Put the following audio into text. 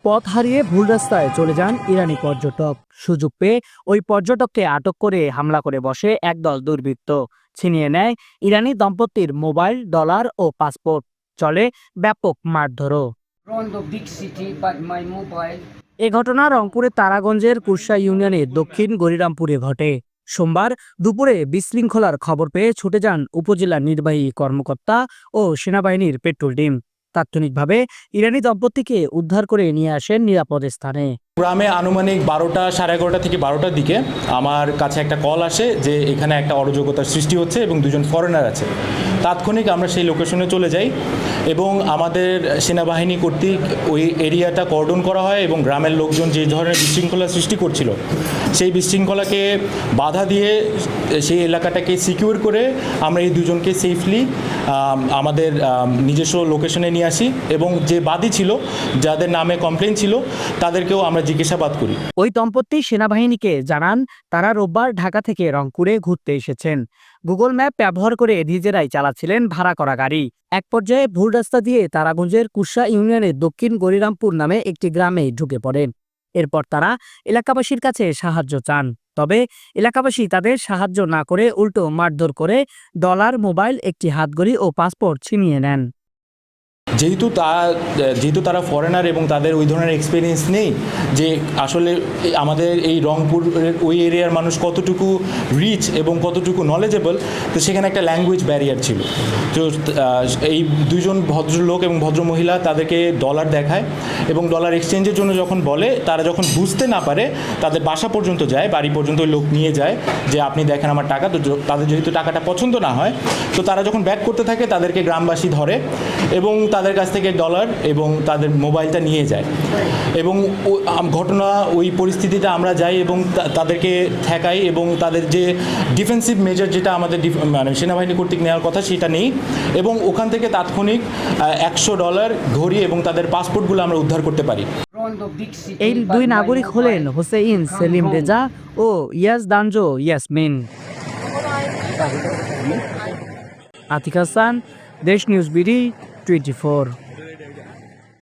পথ হারিয়ে ভুল রাস্তায় চলে যান ইরানি পর্যটক। সুযোগ পেয়ে ওই পর্যটককে আটক করে হামলা করে বসে একদল দুর্বৃত্ত। ছিনিয়ে নেয় ইরানি দম্পতির মোবাইল, ডলার ও পাসপোর্ট। চলে ব্যাপক মারধরও। From the big city, but my mobile. এ ঘটনা রংপুরের তারাগঞ্জের কুরসা ইউনিয়নের দক্ষিণ গরিরামপুরে ঘটে। সোমবার দুপুরে বিশৃঙ্খলার খবর পেয়ে ছুটে যান উপজেলা নির্বাহী কর্মকর্তা ও সেনাবাহিনীর পেট্রোল টিম। তাৎক্ষণিকভাবে ইরানি দম্পতিকে উদ্ধার করে নিয়ে আসেন নিরাপদ স্থানে। গ্রামে আনুমানিক 12টা, সাড়ে 11টা থেকে 12টার দিকে আমার কাছে একটা কল আসে যে এখানে একটা অরাজকতার সৃষ্টি হচ্ছে এবং দুজন ফরেনার আছে। তাৎক্ষণিক আমরা সেই লোকেশনে চলে যাই এবং আমাদের সেনাবাহিনী কর্তৃক ওই এরিয়াটা কর্ডন করা হয় এবং গ্রামের লোকজন যে ধরনের বিশৃঙ্খলা সৃষ্টি করছিল সেই বিশৃঙ্খলাকে বাধা দিয়ে সেই এলাকাটাকে সিকিউর করে আমরা এই দুজনকে সেফলি আমাদের নিজস্ব লোকেশনে নিয়ে আসি এবং যে বাদী ছিল, যাদের নামে কমপ্লেন ছিল, তাদেরকেও আমরা জিজ্ঞাসাবাদ করি। ওই দম্পতি সেনাবাহিনীকে জানান তারা রোববার ঢাকা থেকে রংপুরে ঘুরতে এসেছেন। গুগল ম্যাপ ব্যবহার করে নিজেরাই চালাচ্ছিলেন ভাড়া করা গাড়ি। এক পর্যায়ে ভুল রাস্তা দিয়ে তারাগঞ্জের কুরসা ইউনিয়নের দক্ষিণ গরিরামপুর নামে একটি গ্রামে ঢুকে পড়েন। এরপর তারা এলাকাবাসীর কাছে সাহায্য চান। তবে এলাকাবাসী তাদের সাহায্য না করে উল্টো মারধর করে ডলার, মোবাইল, একটি হাতঘড়ি ও পাসপোর্ট ছিনিয়ে নেন। যেহেতু তারা ফরেনার এবং তাদের ওই ধরনের এক্সপিরিয়েন্স নেই যে আসলে আমাদের এই রংপুরের ওই এরিয়ার মানুষ কতটুকু রিচ এবং কতটুকু নলেজেবল, তো সেখানে একটা ল্যাঙ্গুয়েজ ব্যারিয়ার ছিল। তো এই দুজন ভদ্রলোক এবং ভদ্রমহিলা তাদেরকে ডলার দেখায় এবং ডলার এক্সচেঞ্জের জন্য যখন বলে, তারা যখন বুঝতে না পারে তাদের বাসা পর্যন্ত যায়, বাড়ি পর্যন্ত ওই লোক নিয়ে যায় যে আপনি দেখেন আমার টাকা। তো তাদের যেহেতু টাকাটা পছন্দ না হয়, তো তারা যখন ব্যাক করতে থাকে তাদেরকে গ্রামবাসী ধরে এবং তাদের কাছ থেকে ডলার এবং তাদের মোবাইলটা নিয়ে যায়। এবং ওই পরিস্থিতিতে আমরা যাই এবং তাদেরকে ঠেকাই এবং তাদের যে ডিফেন্সিভ মেজার যেটা আমাদের মানে সেনাবাহিনী কর্তৃক নেওয়ার কথা সেটা নেই এবং ওখান থেকে তাৎক্ষণিক $100 ঘড়ি এবং তাদের পাসপোর্টগুলো আমরা উদ্ধার করতে পারি। এই দুই নাগরিক হলেন হোসেইন সেলিম রেজা ও ইয়াজদানজো ইয়াসমিন। আতিক হাসান, দেশ নিউজ বিডি 24।